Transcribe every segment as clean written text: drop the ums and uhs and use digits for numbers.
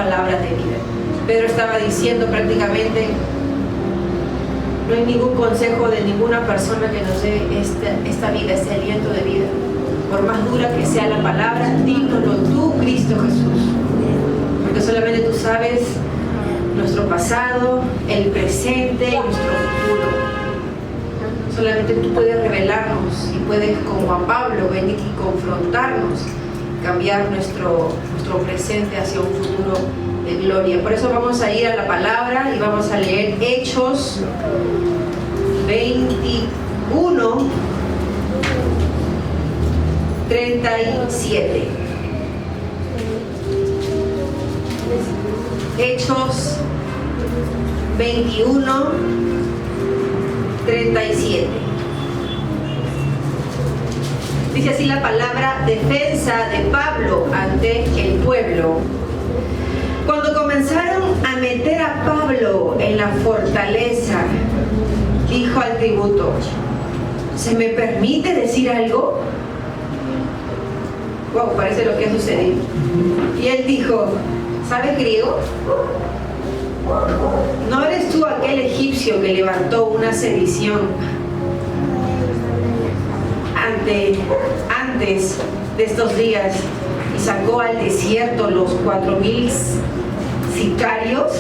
palabras de vida. Pedro estaba diciendo prácticamente: no hay ningún consejo de ninguna persona que nos dé esta vida, este aliento de vida. Por más dura que sea la palabra, dínoslo tú, Cristo Jesús. Porque solamente tú sabes nuestro pasado, el presente y nuestro futuro. Solamente tú puedes revelarnos y puedes, como a Pablo, venir y confrontarnos, cambiar nuestro presente hacia un futuro de gloria. Por eso vamos a ir a la palabra y vamos a leer Hechos 21, 37. Hechos 21, 37. Dice así la palabra: defensa de Pablo ante el pueblo. Cuando comenzaron a meter a Pablo en la fortaleza, dijo al tributo: ¿se me permite decir algo? Wow, parece lo que ha sucedido. Y él dijo: ¿sabes griego? ¿No eres tú aquel egipcio que levantó una sedición antes de estos días y sacó al desierto los 4,000 sicarios?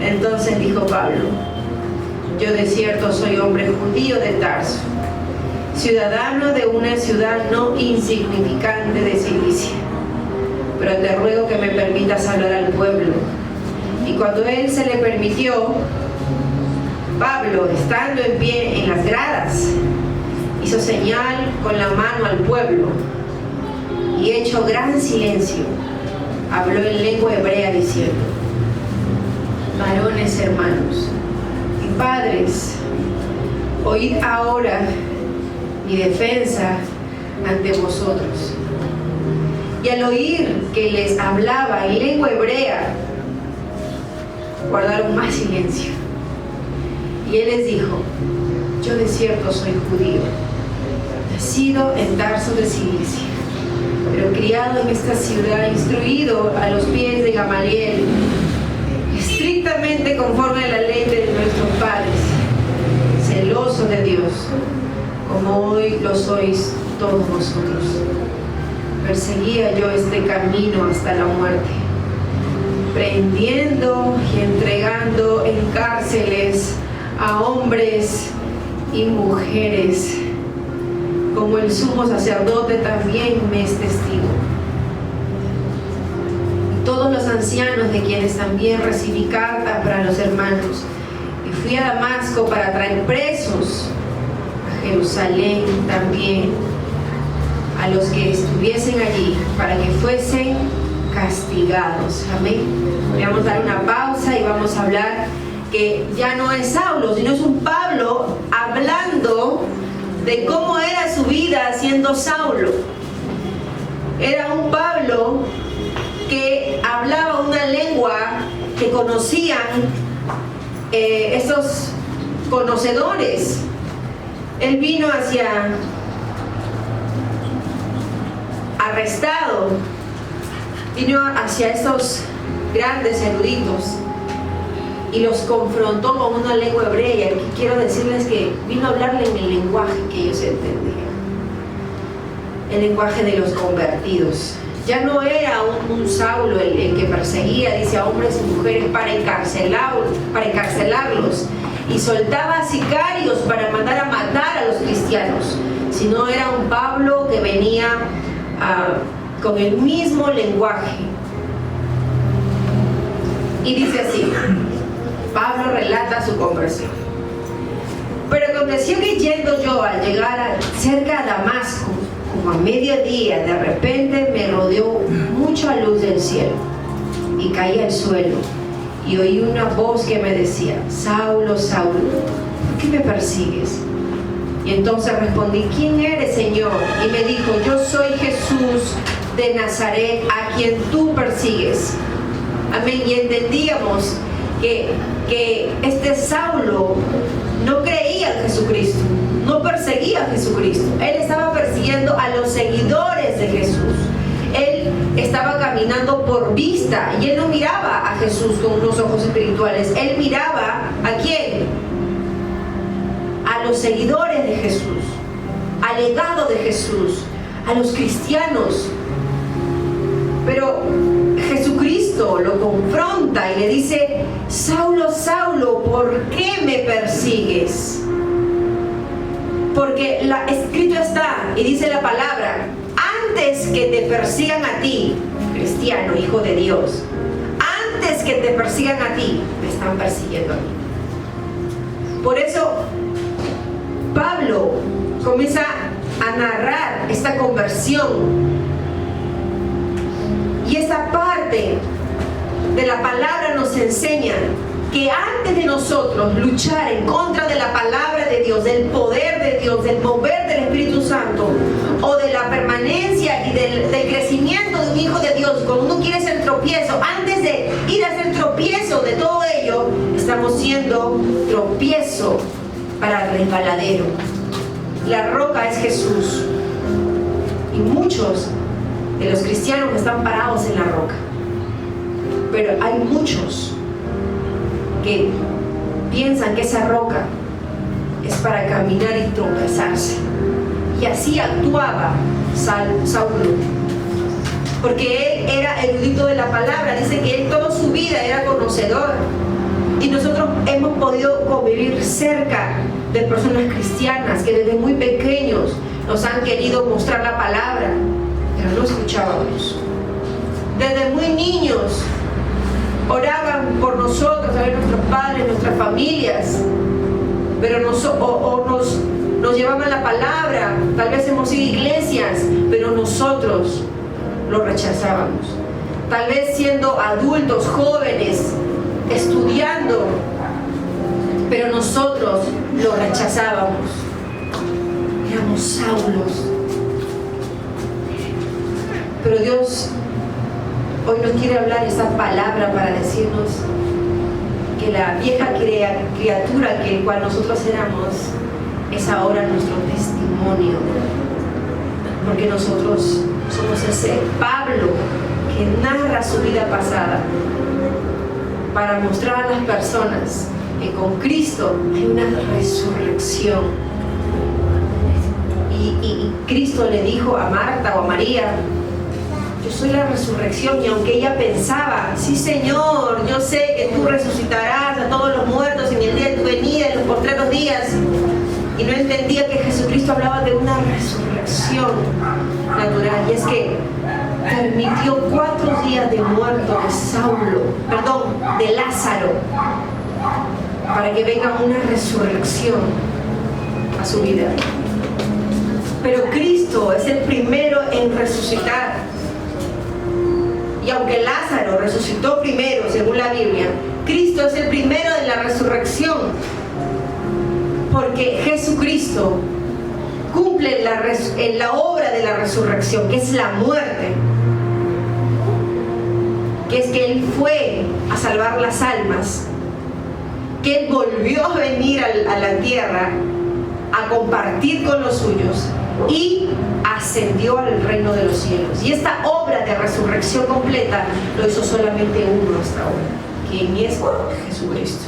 Entonces dijo Pablo: yo de cierto soy hombre judío de Tarso, ciudadano de una ciudad no insignificante de Cilicia, pero te ruego que me permitas hablar al pueblo. Y cuando él se le permitió, Pablo, estando en pie en las gradas, hizo señal con la mano al pueblo, y hecho gran silencio, habló en lengua hebrea diciendo: varones hermanos y padres, oíd ahora mi defensa ante vosotros. Y al oír que les hablaba en lengua hebrea, guardaron más silencio. Y él les dijo: yo de cierto soy judío, nacido en Tarso de Cilicia, pero criado en esta ciudad, instruido a los pies de Gamaliel, estrictamente conforme a la ley de nuestros padres, celoso de Dios, como hoy lo sois todos vosotros. Perseguía yo este camino hasta la muerte, prendiendo y entregando en cárceles a hombres y mujeres, como el sumo sacerdote también me es testigo. Y todos los ancianos, de quienes también recibí carta para los hermanos, y fui a Damasco para traer presos a Jerusalén también a los que estuviesen allí, para que fuesen castigados. Amén. Vamos a dar una pausa y vamos a hablar que ya no es Saulo, sino es un Pablo hablando de cómo era su vida siendo Saulo. Era un Pablo que hablaba una lengua que conocían esos conocedores. Él vino arrestado, vino hacia estos grandes eruditos y los confrontó con una lengua hebrea. Y quiero decirles que vino a hablarle en el lenguaje que ellos entendían, el lenguaje de los convertidos. Ya no era un Saulo el que perseguía, dice, a hombres y mujeres para encarcelarlos y soltaba sicarios para mandar a matar a los cristianos, sino era un Pablo que venía con el mismo lenguaje. Y dice así, Pablo relata su conversión: pero aconteció que yendo yo al llegar cerca a Damasco, como a mediodía, de repente me rodeó mucha luz del cielo y caí al suelo, y oí una voz que me decía: Saulo, Saulo, ¿por qué me persigues? Y entonces respondí: ¿quién eres, Señor? Y me dijo: yo soy Jesús de Nazaret, a quien tú persigues. Amén. Y entendíamos que este Saulo no creía en Jesucristo, no perseguía a Jesucristo. Él estaba persiguiendo a los seguidores de Jesús. Él estaba caminando por vista y él no miraba a Jesús con unos ojos espirituales. Él miraba ¿a quién? A los seguidores de Jesús, al legado de Jesús, a los cristianos. Pero Jesucristo lo confronta y le dice: Saulo, Saulo, ¿por qué me persigues? Porque escrito está, y dice la palabra: antes que te persigan a ti, cristiano, hijo de Dios, antes que te persigan a ti, me están persiguiendo a mí. Por eso Pablo comienza a narrar esta conversión. Y esta parte de la palabra nos enseña que antes de nosotros luchar en contra de la palabra de Dios, del poder de Dios, del mover del Espíritu Santo, o de la permanencia y del crecimiento de un hijo de Dios, cuando uno quiere ser tropiezo, antes de ir a ser tropiezo de todo ello, estamos siendo tropiezo para el resbaladero. La roca es Jesús. Y muchos de los cristianos están parados en la roca. Pero hay muchos que piensan que esa roca es para caminar y tropezarse. Y así actuaba Saulo, porque él era erudito de la palabra. Dice que él toda su vida era conocedor, y nosotros hemos podido convivir cerca de personas cristianas que desde muy pequeños nos han querido mostrar la palabra, pero no escuchábamos. Desde muy niños oraban por nosotros, a ver, nuestros padres, nuestras familias, pero nos llevaban la palabra. Tal vez hemos ido a iglesias, pero nosotros lo rechazábamos. Tal vez siendo adultos, jóvenes, estudiando, pero nosotros lo rechazábamos. Éramos Saulos. Pero Dios hoy nos quiere hablar esa palabra para decirnos que la vieja criatura que el cual nosotros éramos es ahora nuestro testimonio, porque nosotros somos ese Pablo que narra su vida pasada para mostrar a las personas que con Cristo hay una resurrección. Y Cristo le dijo a Marta o a María: yo soy la resurrección. Y aunque ella pensaba: sí, Señor, yo sé que tú resucitarás a todos los muertos en el día de tu venida, en los postreros días, y no entendía que Jesucristo hablaba de una resurrección natural. Y es que permitió 4 días de muerto de Lázaro, para que venga una resurrección a su vida. Pero Cristo es el primero en resucitar. Y aunque Lázaro resucitó primero, según la Biblia, Cristo es el primero de la resurrección, porque Jesucristo cumple la obra de la resurrección, que es la muerte, que es que Él fue a salvar las almas, que Él volvió a venir a la tierra a compartir con los suyos y ascendió al reino de los cielos. Y esta obra de resurrección completa lo hizo solamente uno hasta ahora, quien es Jesucristo.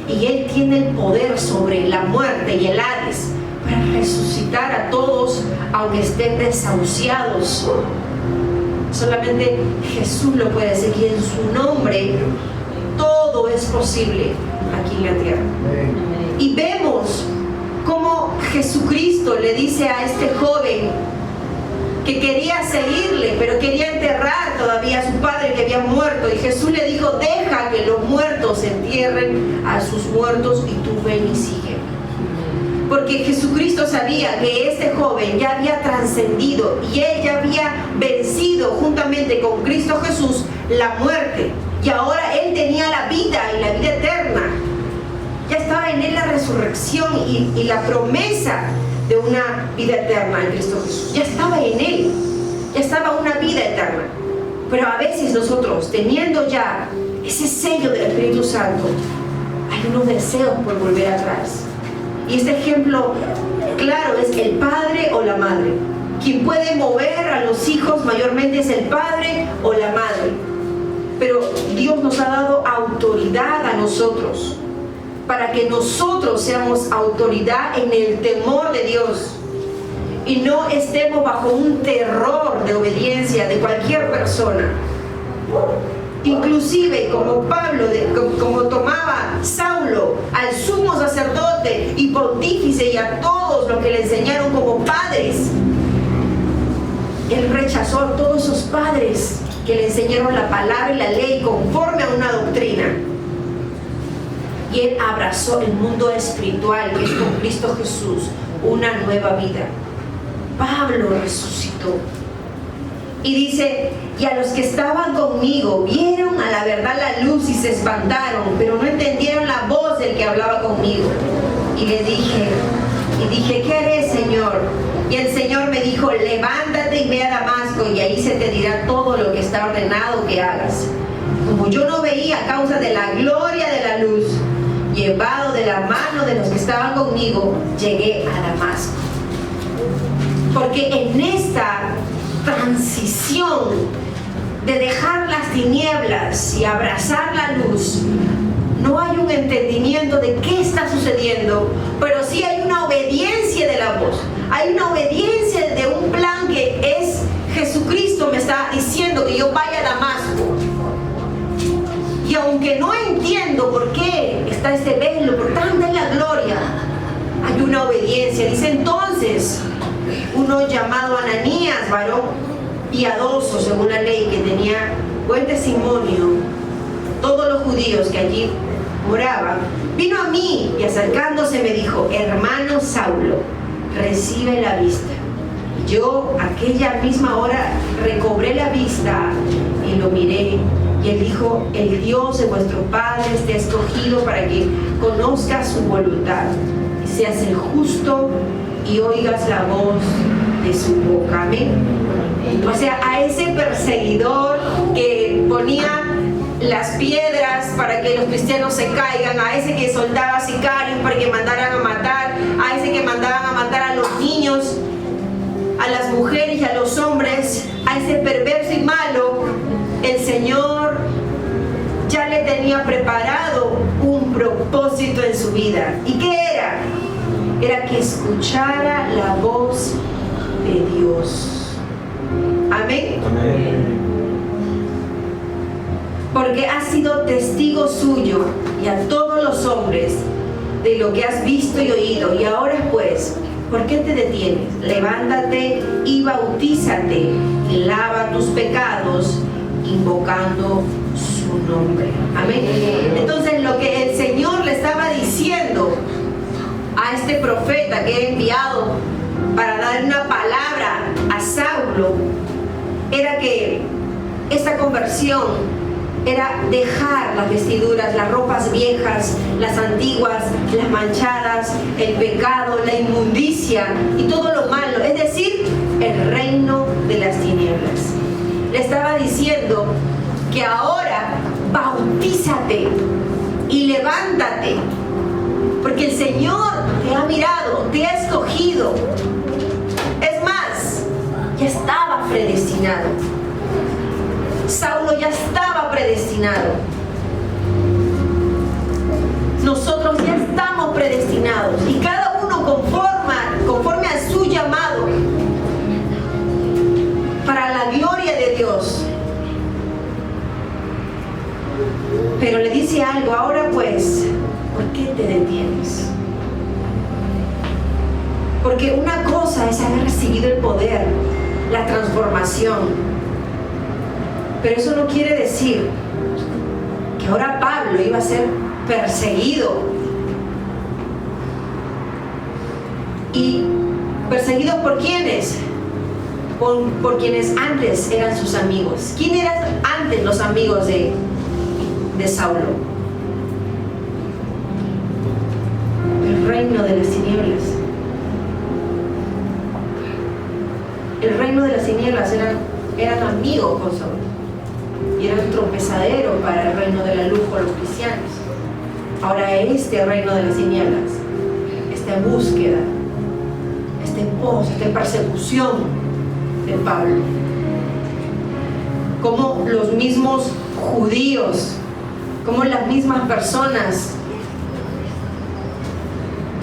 Y Él tiene el poder sobre la muerte y el Hades para resucitar a todos, aunque estén desahuciados. Solamente Jesús lo puede hacer, y en su nombre todo es posible aquí en la tierra. Y vemos cómo Jesucristo le dice a este joven que quería seguirle, pero quería enterrar todavía a su padre que había muerto, y Jesús le dijo: deja que los muertos entierren a sus muertos y tú ven y sigue. Porque Jesucristo sabía que este joven ya había trascendido, y él ya había vencido juntamente con Cristo Jesús la muerte, y ahora él tenía la vida y la vida eterna. Ya estaba en él la resurrección y la promesa de una vida eterna en Cristo Jesús. Ya estaba en él, ya estaba una vida eterna. Pero a veces nosotros, teniendo ya ese sello del Espíritu Santo, hay unos deseos por volver atrás. Y este ejemplo claro es el padre o la madre. Quien puede mover a los hijos mayormente es el padre o la madre. Pero Dios nos ha dado autoridad a nosotros, para que nosotros seamos autoridad en el temor de Dios y no estemos bajo un terror de obediencia de cualquier persona. Inclusive como Pablo, como tomaba Saulo al sumo sacerdote y pontífice y a todos los que le enseñaron como padres, él rechazó a todos esos padres que le enseñaron la palabra y la ley conforme a una doctrina. Y él abrazó el mundo espiritual, que es con Cristo Jesús, una nueva vida. Pablo resucitó. Y dice, y a los que estaban conmigo vieron a la verdad la luz y se espantaron, pero no entendieron la voz del que hablaba conmigo. Y le dije, ¿qué haré, Señor? Y el Señor me dijo, levántate y ve a Damasco, y ahí se te dirá todo lo que está ordenado que hagas. Como yo no veía a causa de la gloria de la luz, llevado de la mano de los que estaban conmigo, llegué a Damasco. Porque en esta transición de dejar las tinieblas y abrazar la luz, no hay un entendimiento de qué está sucediendo, pero sí hay una obediencia de la voz. Hay una obediencia de un plan que es Jesucristo me está diciendo que yo vaya a Damasco. Y aunque no entiendo por qué está este velo, por tanta es la gloria, hay una obediencia. Dice entonces, uno llamado Ananías, varón piadoso según la ley, que tenía buen testimonio, todos los judíos que allí moraban, vino a mí y acercándose me dijo, hermano Saulo, recibe la vista. Yo aquella misma hora recobré la vista y lo miré. Y él dijo, el Dios de vuestro Padre te ha escogido para que conozcas su voluntad y seas el justo y oigas la voz de su boca. Amén. O sea, a ese perseguidor que ponía las piedras para que los cristianos se caigan, a ese que soltaba sicarios para que mandaran a matar, a ese que mandaban a matar a los niños, a las mujeres y a los hombres, a ese perverso y malo, el Señor ya le tenía preparado un propósito en su vida. ¿Y qué era? Era que escuchara la voz de Dios. Amén. Amén. Porque has sido testigo suyo y a todos los hombres de lo que has visto y oído. Y ahora pues, ¿por qué te detienes? Levántate y bautízate, lava tus pecados, invocando su nombre. Amén. Entonces lo que el Señor le estaba diciendo a este profeta que he enviado para dar una palabra a Saulo era que esta conversión era dejar las vestiduras, las ropas viejas, las antiguas, las manchadas, el pecado, la inmundicia y todo lo malo, es decir, el reino de las tinieblas. Le estaba diciendo que ahora bautízate y levántate, porque el Señor te ha mirado, te ha escogido. Es más, ya estaba predestinado. Saulo ya estaba predestinado. Nosotros ya estamos predestinados y cada uno conforme a su llamado para la gloria de Dios. Pero le dice algo, ahora pues, ¿por qué te detienes? Porque una cosa es haber recibido el poder, la transformación. Pero eso no quiere decir que ahora Pablo iba a ser perseguido. ¿Y perseguido por quiénes? Por quienes antes eran sus amigos. ¿Quién eran antes los amigos de Saulo? El reino de las tinieblas. El reino de las tinieblas eran amigos con Saulo. Y era un tropezadero para el reino de la luz con los cristianos. Ahora este reino de las tinieblas está en búsqueda, está en pos, está en persecución de Pablo. Como los mismos judíos, como las mismas personas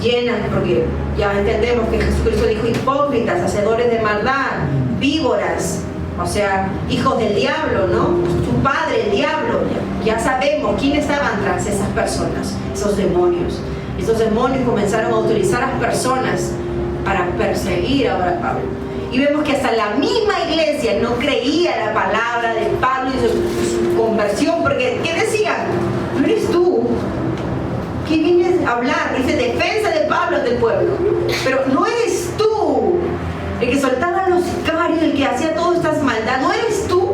llenas, porque ya entendemos que Jesucristo dijo hipócritas, hacedores de maldad, víboras, o sea, hijos del diablo, ¿no? Su padre, el diablo. Ya sabemos quiénes estaban tras esas personas, esos demonios. Esos demonios comenzaron a utilizar a las personas para perseguir ahora a Pablo. Y vemos que hasta la misma iglesia no creía la palabra de Pablo y su conversión, porque ¿qué decían? No eres tú. ¿Qué vienes a hablar? Dice defensa de Pablo del pueblo. Pero no eres tú el que soltaba a los sicarios, el que hacía todas estas maldades. No eres tú.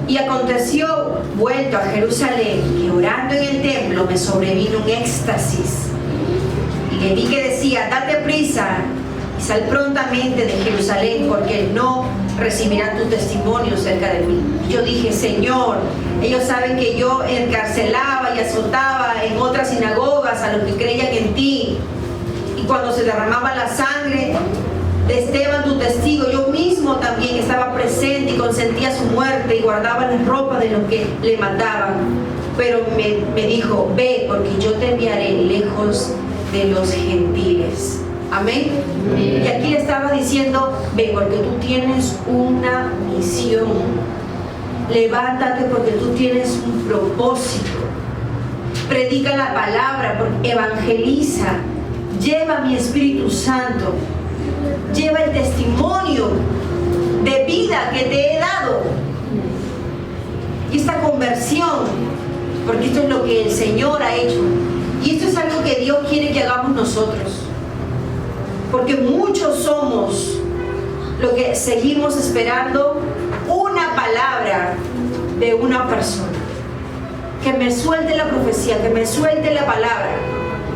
Y aconteció, vuelto a Jerusalén, que orando en el templo me sobrevino un éxtasis. Y le vi que decía, date prisa y sal prontamente de Jerusalén, porque no recibirán tu testimonio cerca de mí. Y yo dije, Señor, ellos saben que yo encarcelaba y azotaba en otras sinagogas a los que creían en ti. Y cuando se derramaba la sangre de Esteban, tu testigo, yo mismo también estaba presente y consentía su muerte y guardaba la ropa de los que le mataban. Pero me dijo, ve, porque yo te enviaré lejos de los gentiles. Amén. Y aquí le estaba diciendo, ve, porque tú tienes una misión. Levántate porque tú tienes un propósito. Predica la palabra, evangeliza. Lleva mi Espíritu Santo. Lleva el testimonio de vida que te he dado. Y esta conversión, porque esto es lo que el Señor ha hecho. Y esto es algo que Dios quiere que hagamos nosotros. Porque muchos somos los que seguimos esperando una palabra de una persona. Que me suelte la profecía, que me suelte la palabra.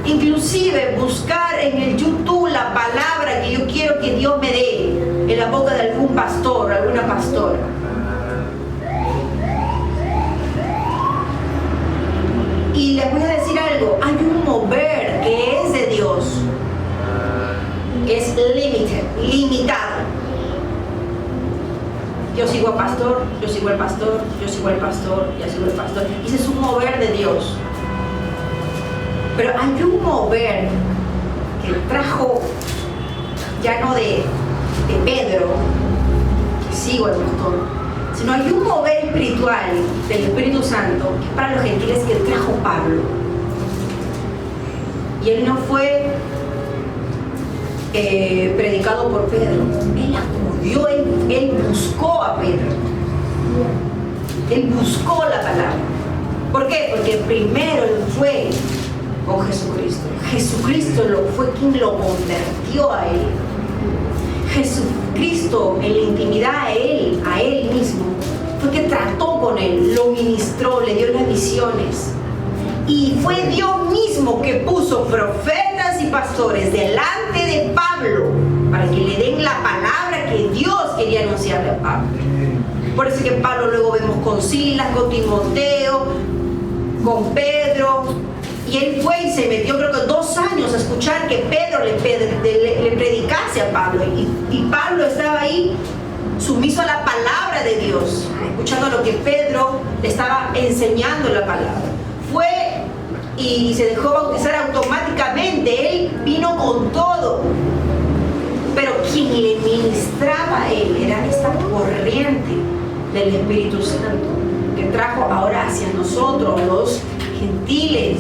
Inclusive buscar en el YouTube la palabra que yo quiero que Dios me dé en la boca de algún pastor, alguna pastora. Y les voy a decir algo, hay un mover que es de Dios, que es limitado. Yo sigo al pastor, yo sigo al pastor, yo sigo al pastor, yo sigo al pastor. Y ese es un mover de Dios. Pero hay un mover que trajo, ya no de Pedro, que sigo al pastor, sino hay un mover espiritual del Espíritu Santo, que es para los gentiles, que trajo Pablo. Y él no fue predicado por Pedro, él acudió, él buscó a Pedro, él buscó la palabra. ¿Por qué? Porque primero él fue con Jesucristo. Jesucristo fue quien lo convirtió a él. Jesucristo en la intimidad a él mismo, fue que trató con él, lo ministró, le dio las visiones. Y fue Dios mismo que puso profetas y pastores delante de Pablo para que le den la palabra que Dios quería anunciarle a Pablo. Por eso que Pablo luego vemos con Silas, con Timoteo, con Pedro. Y él fue y se metió, creo que 2 años a escuchar que Pedro le predicase a Pablo. Y Pablo estaba ahí sumiso a la palabra de Dios, escuchando lo que Pedro le estaba enseñando la palabra. Fue y se dejó bautizar automáticamente. Él vino con todo. Pero quien le ministraba a él era esta corriente del Espíritu Santo que trajo ahora hacia nosotros, los gentiles.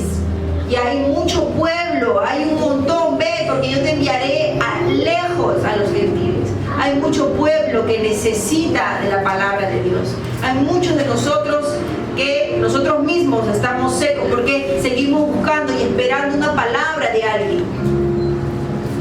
Y hay mucho pueblo, hay un montón, ve, porque yo te enviaré lejos a los gentiles. Hay mucho pueblo que necesita de la palabra de Dios. Hay muchos de nosotros que nosotros mismos estamos secos porque seguimos buscando y esperando una palabra de alguien.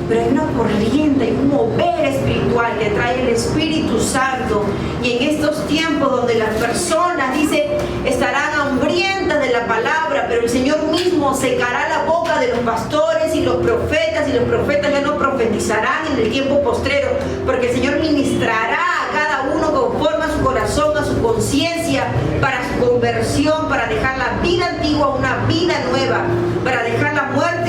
Pero hay una corriente, hay un mover espiritual que trae el Espíritu Santo. Y en estos tiempos donde las personas, dice, estarán hambrientas de la palabra, pero el Señor mismo secará la boca de los pastores y los profetas ya no profetizarán en el tiempo postrero, porque el Señor ministrará a cada uno conforme a su corazón, a su conciencia, para su conversión, para dejar la vida antigua a una vida nueva, para dejar la muerte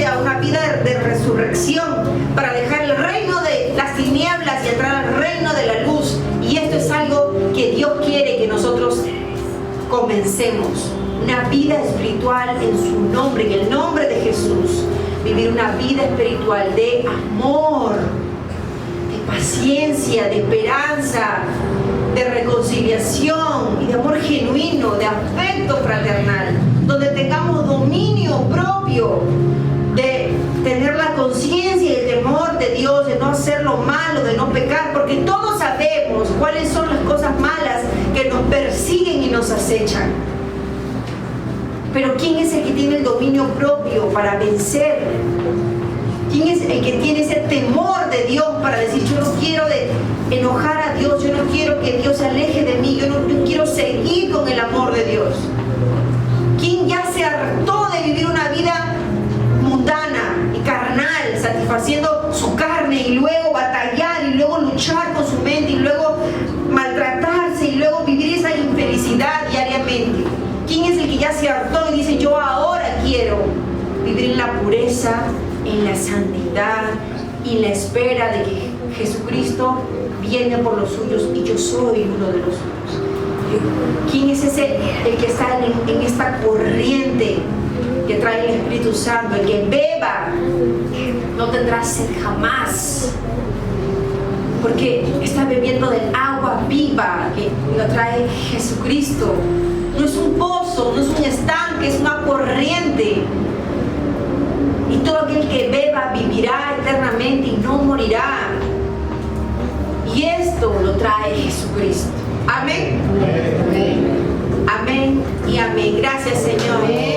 entrar al reino de la luz. Y esto es algo que Dios quiere que nosotros comencemos. Una vida espiritual en su nombre, en el nombre de Jesús. Vivir una vida espiritual de amor, de paciencia, de esperanza, de reconciliación y de amor genuino, de afecto fraternal, donde tengamos dominio propio, de tener la conciencia y el temor de Dios, de no hacer lo malo, de no pecar, porque todos sabemos cuáles son las cosas malas que nos persiguen y nos acechan. Pero ¿quién es el que tiene el dominio propio para vencer? ¿Quién es el que tiene ese temor de Dios para decir, yo no quiero enojar a Dios, yo no quiero que Dios se aleje de mí, yo quiero seguir con el amor de Dios? ¿Quién ya se hartó de vivir una vida mundana y carnal, satisfaciendo su carne y luego batallar y luego luchar con su mente y luego maltratarse y luego vivir esa infelicidad diariamente? ¿Quién es el que ya se hartó y dice, yo ahora quiero vivir en la pureza, en la santidad y en la espera de que Jesucristo viene por los suyos y yo soy uno de los suyos? ¿Quién es ese el que está en esta corriente que trae el Espíritu Santo? El que beba no tendrá sed jamás, porque está bebiendo del agua viva que lo trae Jesucristo. No es un pozo, no es un estanque, es una corriente. Y todo aquel que beba vivirá eternamente y no morirá. Y esto lo trae Jesucristo. Amén. Amén y amén. Gracias, Señor.